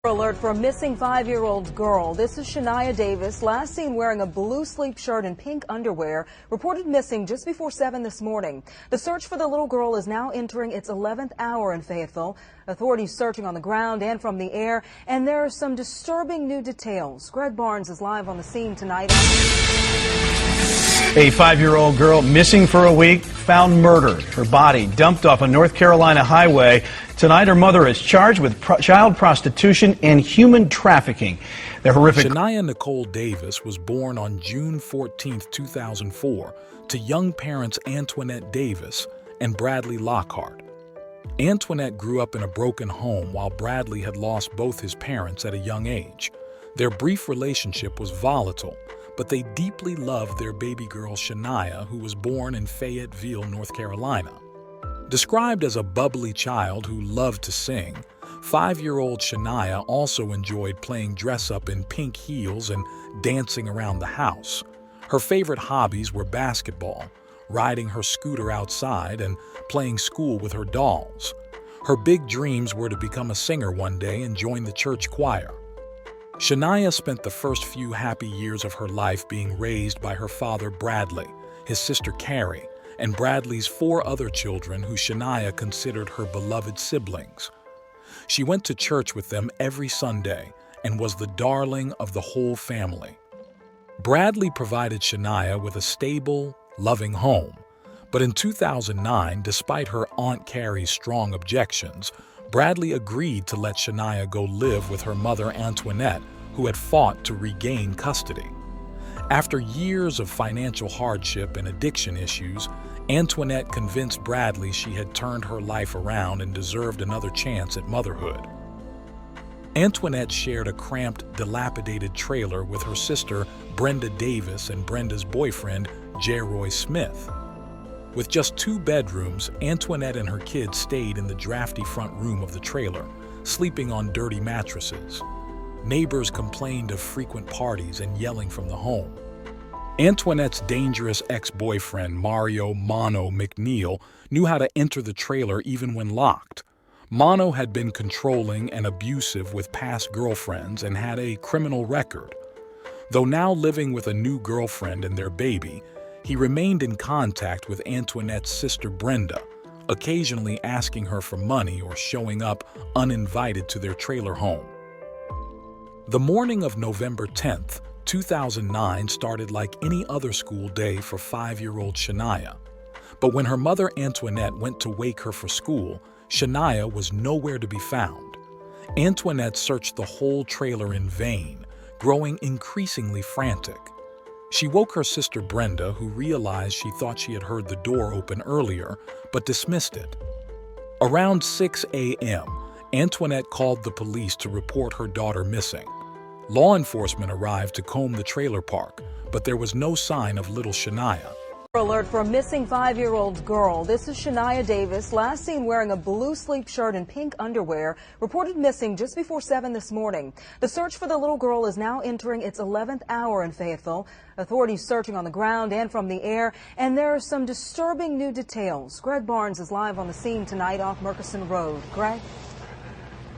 Alert for a missing 5-year-old girl. This is Shania Davis, last seen wearing a blue sleep shirt and pink underwear, reported missing just before 7 this morning. The search for the little girl is now entering its 11th hour in Fayetteville. Authorities searching on the ground and from the air, and there are some disturbing new details. Greg Barnes is live on the scene tonight. A 5-year-old girl missing for a week, found murdered. Her body dumped off a North Carolina highway. Tonight, her mother is charged with child prostitution and human trafficking. The horrific. Shania Nicole Davis was born on June 14, 2004, to young parents Antoinette Davis and Bradley Lockhart. Antoinette grew up in a broken home while Bradley had lost both his parents at a young age. Their brief relationship was volatile, but they deeply loved their baby girl Shania, who was born in Fayetteville, North Carolina. Described as a bubbly child who loved to sing, 5-year-old Shania also enjoyed playing dress-up in pink heels and dancing around the house. Her favorite hobbies were basketball, riding her scooter outside, and playing school with her dolls. Her big dreams were to become a singer one day and join the church choir. Shania spent the first few happy years of her life being raised by her father Bradley, his sister Carrie, and Bradley's 4 other children who Shania considered her beloved siblings. She went to church with them every Sunday and was the darling of the whole family. Bradley provided Shania with a stable, loving home, but in 2009, despite her Aunt Carrie's strong objections, Bradley agreed to let Shania go live with her mother Antoinette, who had fought to regain custody. After years of financial hardship and addiction issues, Antoinette convinced Bradley she had turned her life around and deserved another chance at motherhood. Antoinette shared a cramped, dilapidated trailer with her sister Brenda Davis and Brenda's boyfriend Jeroy Smith. With just 2 bedrooms, Antoinette and her kids stayed in the drafty front room of the trailer, sleeping on dirty mattresses. Neighbors complained of frequent parties and yelling from the home. Antoinette's dangerous ex-boyfriend, Mario Mono McNeil, knew how to enter the trailer even when locked. Mono had been controlling and abusive with past girlfriends and had a criminal record. Though now living with a new girlfriend and their baby, he remained in contact with Antoinette's sister Brenda, occasionally asking her for money or showing up uninvited to their trailer home. The morning of November 10th, 2009 started like any other school day for 5-year-old Shania. But when her mother Antoinette went to wake her for school, Shania was nowhere to be found. Antoinette searched the whole trailer in vain, growing increasingly frantic. She woke her sister Brenda, who realized she thought she had heard the door open earlier, but dismissed it. Around 6 a.m., Antoinette called the police to report her daughter missing. Law enforcement arrived to comb the trailer park, but there was no sign of little Shania. Alert for a missing 5-year-old girl. This is Shania Davis, last seen wearing a blue sleep shirt and pink underwear, reported missing just before 7 this morning. The search for the little girl is now entering its 11th hour in Fayetteville. Authorities searching on the ground and from the air, and there are some disturbing new details. Greg Barnes is live on the scene tonight off Murchison Road. Greg?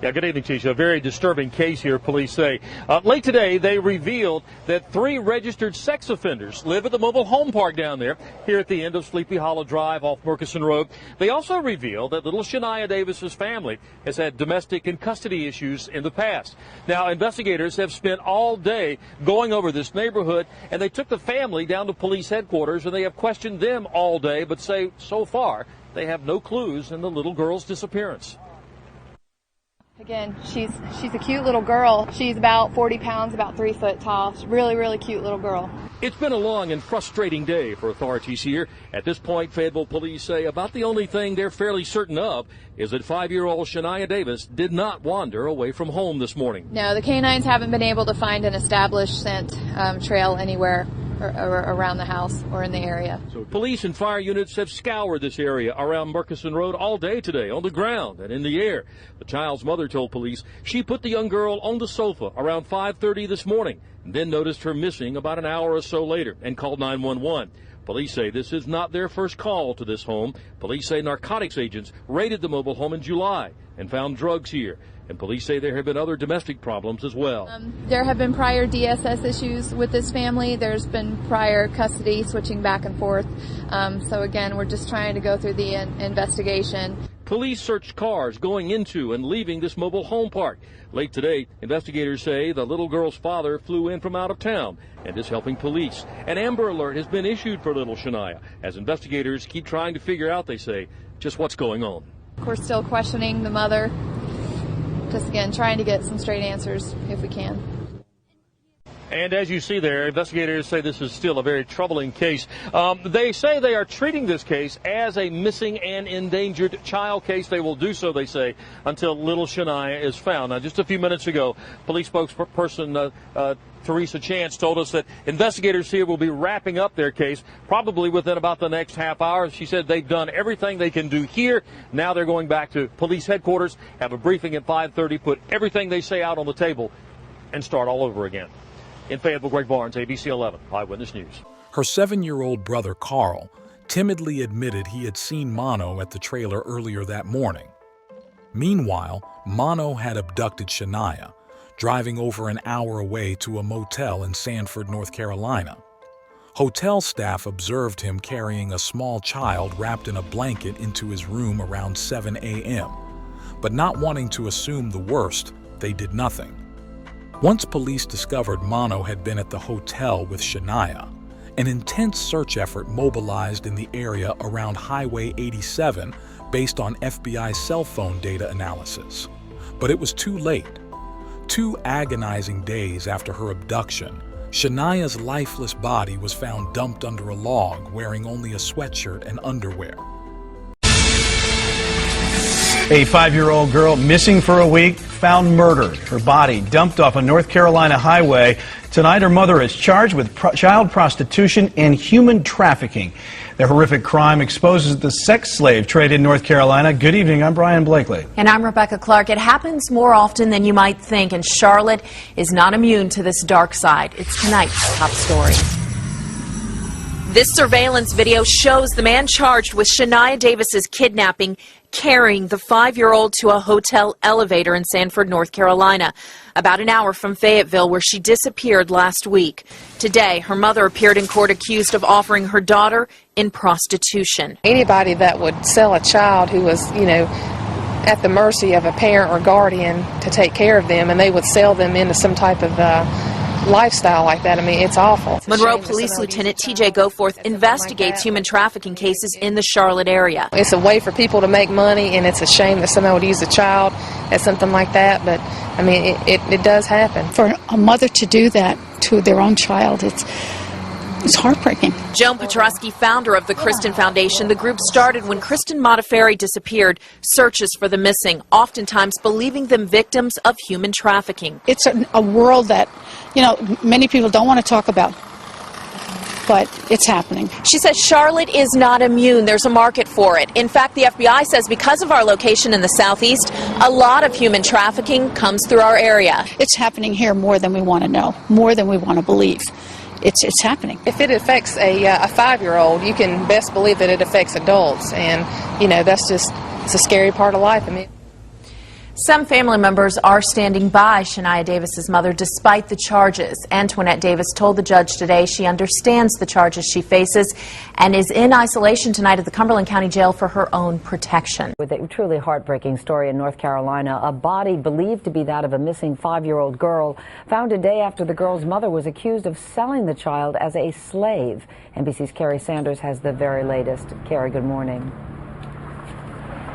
Yeah, good evening, Tisha. A very disturbing case here, police say. Late today, they revealed that 3 registered sex offenders live at the mobile home park down there, here at the end of Sleepy Hollow Drive off Murchison Road. They also revealed that little Shania Davis's family has had domestic and custody issues in the past. Now, investigators have spent all day going over this neighborhood, and they took the family down to police headquarters, and they have questioned them all day, but say so far they have no clues in the little girl's disappearance. Again, she's a cute little girl. She's about 40 pounds, about 3 foot tall. She's really cute little girl. It's been a long and frustrating day for authorities here. At this point, Fayetteville police say about the only thing they're fairly certain of is that 5-year-old Shania Davis did not wander away from home this morning. No, the canines haven't been able to find an established scent trail anywhere or around the house or in the area. So police and fire units have scoured this area around Murchison Road all day today, on the ground and in the air. The child's mother told police she put the young girl on the sofa around 5:30 this morning and then noticed her missing about an hour or so later and called 911. Police say this is not their first call to this home. Police say narcotics agents raided the mobile home in July and found drugs here. and police say there have been other domestic problems as well. There have been prior DSS issues with this family. There's been prior custody switching back and forth. So again, we're just trying to go through the investigation. Police searched cars going into and leaving this mobile home park. Late today, investigators say the little girl's father flew in from out of town and is helping police. An Amber Alert has been issued for little Shania as investigators keep trying to figure out, they say, just what's going on. We're still questioning the mother. Just again, trying to get some straight answers if we can. And as you see there, investigators say this is still a very troubling case. They say they are treating this case as a missing and endangered child case. They will do so, they say, until little Shania is found. Now, just a few minutes ago, police spokesperson Teresa Chance told us that investigators here will be wrapping up their case probably within about the next half hour. She said they've done everything they can do here. Now they're going back to police headquarters, have a briefing at 5:30, put everything they say out on the table, and start all over again. In Fayetteville, Greg Barnes, ABC 11, Eyewitness News. Her 7-year-old brother, Carl, timidly admitted he had seen Mono at the trailer earlier that morning. Meanwhile, Mono had abducted Shania, driving over an hour away to a motel in Sanford, North Carolina. Hotel staff observed him carrying a small child wrapped in a blanket into his room around 7 a.m., but not wanting to assume the worst, they did nothing. Once police discovered Mono had been at the hotel with Shania, an intense search effort mobilized in the area around Highway 87 based on FBI cell phone data analysis. But it was too late. 2 agonizing days after her abduction, Shania's lifeless body was found dumped under a log wearing only a sweatshirt and underwear. A 5-year-old girl missing for a week, found murdered. Her body dumped off a North Carolina highway. Tonight, her mother is charged with child prostitution and human trafficking. The horrific crime exposes the sex slave trade in North Carolina. Good evening, I'm Brian Blakely. And I'm Rebecca Clark. It happens more often than you might think, and Charlotte is not immune to this dark side. It's tonight's top story. This surveillance video shows the man charged with Shania Davis's kidnapping carrying the 5-year-old to a hotel elevator in Sanford, North Carolina, about an hour from Fayetteville, where she disappeared last week. Today, her mother appeared in court accused of offering her daughter in prostitution. Anybody that would sell a child who was, at the mercy of a parent or guardian to take care of them, and they would sell them into some type of lifestyle like that. I mean, it's awful. Monroe Police Lieutenant T.J. Goforth investigates human trafficking cases in the Charlotte area. It's a way for people to make money, and it's a shame that someone would use a child as something like that, but I mean, it does happen. For a mother to do that to their own child, it's heartbreaking. Joan Petrosky, founder of the Kristen Foundation, the group started when Kristen Modafferi disappeared, searches for the missing, oftentimes believing them victims of human trafficking. It's a world that, many people don't want to talk about, but it's happening. She says Charlotte is not immune. There's a market for it. In fact, the FBI says because of our location in the southeast, a lot of human trafficking comes through our area. It's happening here more than we want to know, more than we want to believe. It's happening. If it affects a 5-year-old, you can best believe that it affects adults, and it's a scary part of life. I mean, some family members are standing by Shania Davis's mother despite the charges. Antoinette Davis told the judge today she understands the charges she faces and is in isolation tonight at the Cumberland County Jail for her own protection. With a truly heartbreaking story in North Carolina, a body believed to be that of a missing 5-year-old girl found a day after the girl's mother was accused of selling the child as a slave. NBC's Carrie Sanders has the very latest. Carrie, good morning.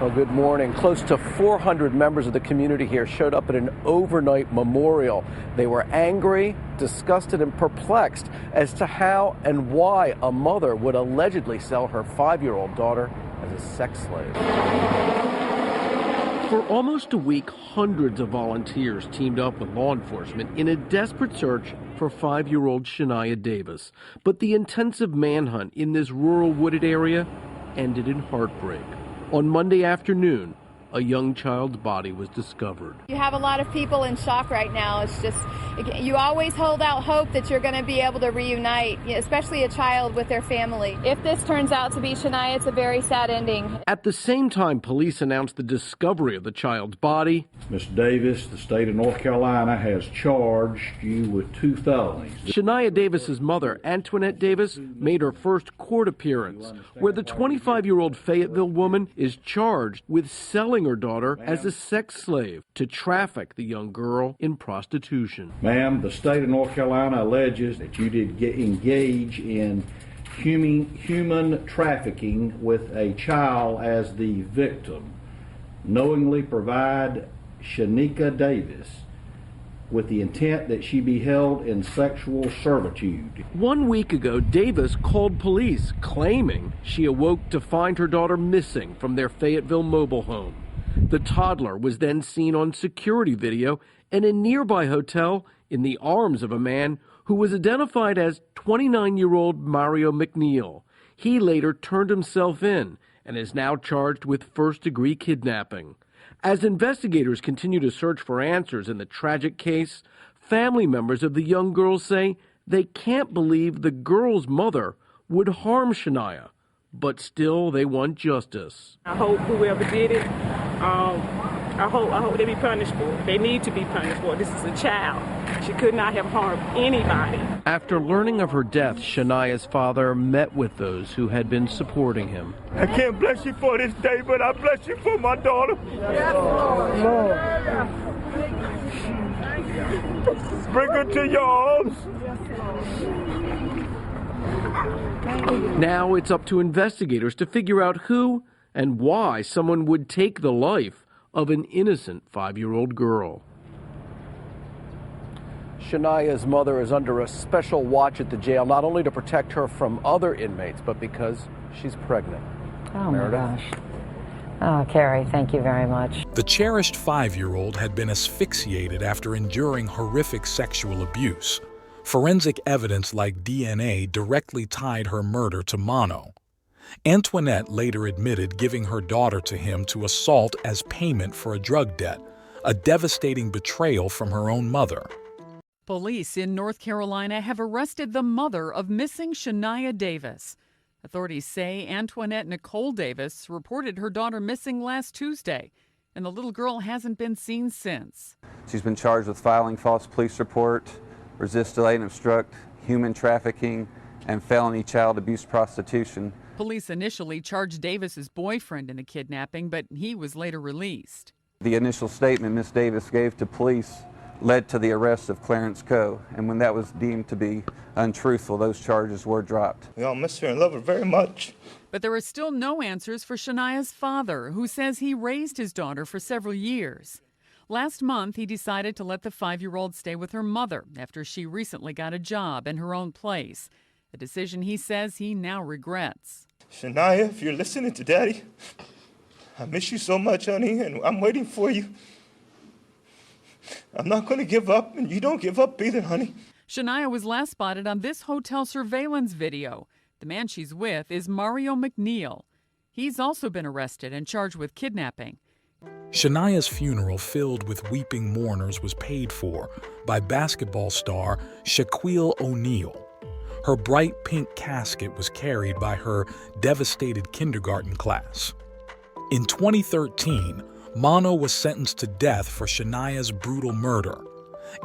Well, good morning. Close to 400 members of the community here showed up at an overnight memorial. They were angry, disgusted, and perplexed as to how and why a mother would allegedly sell her 5-year-old daughter as a sex slave. For almost a week, hundreds of volunteers teamed up with law enforcement in a desperate search for 5-year-old Shania Davis. But the intensive manhunt in this rural wooded area ended in heartbreak. On Monday afternoon, a young child's body was discovered. You have a lot of people in shock right now. It's just, you always hold out hope that you're going to be able to reunite, especially a child with their family. If this turns out to be Shania, it's a very sad ending. At the same time, police announced the discovery of the child's body. Ms. Davis, the state of North Carolina has charged you with 2 felonies. Shania Davis's mother, Antoinette Davis, made her first court appearance, where the 25-year-old Fayetteville woman is charged with selling her daughter as a sex slave to traffic the young girl in prostitution. Ma'am, the state of North Carolina alleges that you did engage in human trafficking with a child as the victim, knowingly provide Shania Davis with the intent that she be held in sexual servitude. 1 week ago, Davis called police, claiming she awoke to find her daughter missing from their Fayetteville mobile home. The toddler was then seen on security video in a nearby hotel in the arms of a man who was identified as 29-year-old Mario McNeil. He later turned himself in and is now charged with first-degree kidnapping. As investigators continue to search for answers in the tragic case, family members of the young girl say they can't believe the girl's mother would harm Shania, but still they want justice. I hope whoever did it, I hope they be punished for it. They need to be punished for it. This is a child. She could not have harmed anybody. After learning of her death, Shania's father met with those who had been supporting him. I can't bless you for this day, but I bless you for my daughter. Yes, Lord. Bring her to your arms. Now it's up to investigators to figure out who and why someone would take the life of an innocent 5-year-old girl. Shania's mother is under a special watch at the jail, not only to protect her from other inmates, but because she's pregnant. Oh, Meredith. My gosh. Oh, Carrie, thank you very much. The cherished 5-year-old had been asphyxiated after enduring horrific sexual abuse. Forensic evidence like DNA directly tied her murder to Mono. Antoinette later admitted giving her daughter to him to assault as payment for a drug debt, a devastating betrayal from her own mother. Police in North Carolina have arrested the mother of missing Shania Davis. Authorities say Antoinette Nicole Davis reported her daughter missing last Tuesday, and the little girl hasn't been seen since. She's been charged with filing false police report, resist, delay, and obstruct, human trafficking, and felony child abuse prostitution. Police initially charged Davis's boyfriend in the kidnapping, but he was later released. The initial statement Ms. Davis gave to police led to the arrest of Clarence Coe, and when that was deemed to be untruthful, those charges were dropped. We all miss her and love her very much. But there are still no answers for Shania's father, who says he raised his daughter for several years. Last month, he decided to let the 5-year-old stay with her mother after she recently got a job in her own place, a decision he says he now regrets. Shania, if you're listening to Daddy, I miss you so much, honey, and I'm waiting for you. I'm not going to give up, and you don't give up either, honey. Shania was last spotted on this hotel surveillance video. The man she's with is Mario McNeil. He's also been arrested and charged with kidnapping. Shania's funeral, filled with weeping mourners, was paid for by basketball star Shaquille O'Neal. Her bright pink casket was carried by her devastated kindergarten class. In 2013, Mono was sentenced to death for Shania's brutal murder.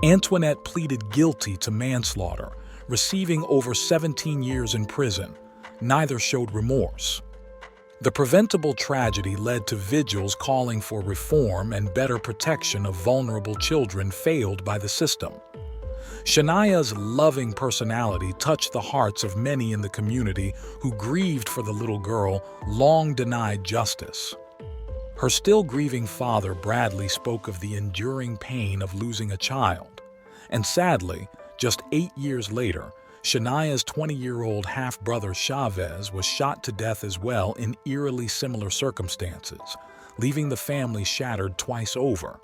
Antoinette pleaded guilty to manslaughter, receiving over 17 years in prison. Neither showed remorse. The preventable tragedy led to vigils calling for reform and better protection of vulnerable children failed by the system. Shania's loving personality touched the hearts of many in the community who grieved for the little girl, long denied justice. Her still grieving father, Bradley, spoke of the enduring pain of losing a child. And sadly, just 8 years later, Shania's 20-year-old half-brother Chavez was shot to death as well in eerily similar circumstances, leaving the family shattered twice over.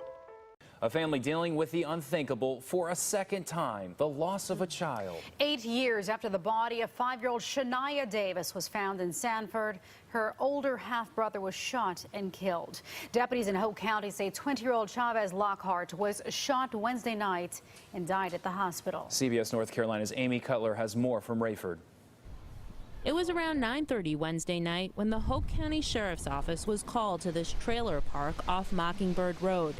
A family dealing with the unthinkable for a second time, the loss of a child. 8 years after the body of 5-year-old Shania Davis was found in Sanford, her older half-brother was shot and killed. Deputies in Hope County say 20-year-old Chavez Lockhart was shot Wednesday night and died at the hospital. CBS North Carolina's Amy Cutler has more from Rayford. It was around 9:30 Wednesday night when the Hope County Sheriff's Office was called to this trailer park off Mockingbird Road.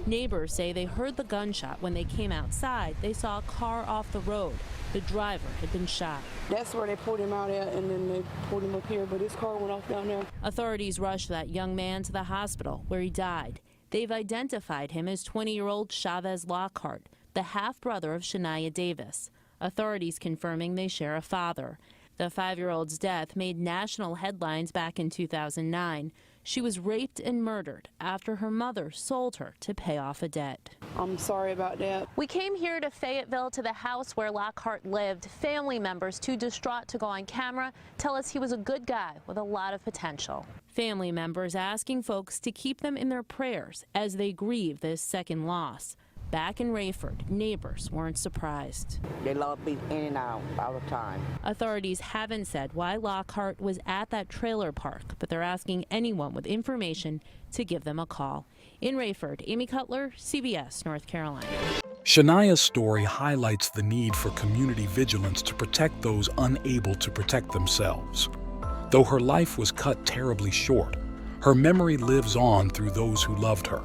Neighbors say they heard the gunshot. When they came outside, they saw a car off the road. The driver had been shot. That's where they pulled him out at, and then they pulled him up here, but his car went off down there. Authorities rushed that young man to the hospital where he died. They've identified him as 20-year-old Chavez Lockhart, the half-brother of Shania Davis. Authorities confirming they share a father. The 5-year-old's death made national headlines back in 2009. She was raped and murdered after her mother sold her to pay off a debt. I'm sorry about that. We came here to Fayetteville to the house where Lockhart lived. Family members, too distraught to go on camera, tell us he was a good guy with a lot of potential. Family members asking folks to keep them in their prayers as they grieve this second loss. Back in Rayford, neighbors weren't surprised. They love being in and out all the time. Authorities haven't said why Lockhart was at that trailer park, but they're asking anyone with information to give them a call. In Rayford, Amy Cutler, CBS North Carolina. Shania's story highlights the need for community vigilance to protect those unable to protect themselves. Though her life was cut terribly short, her memory lives on through those who loved her.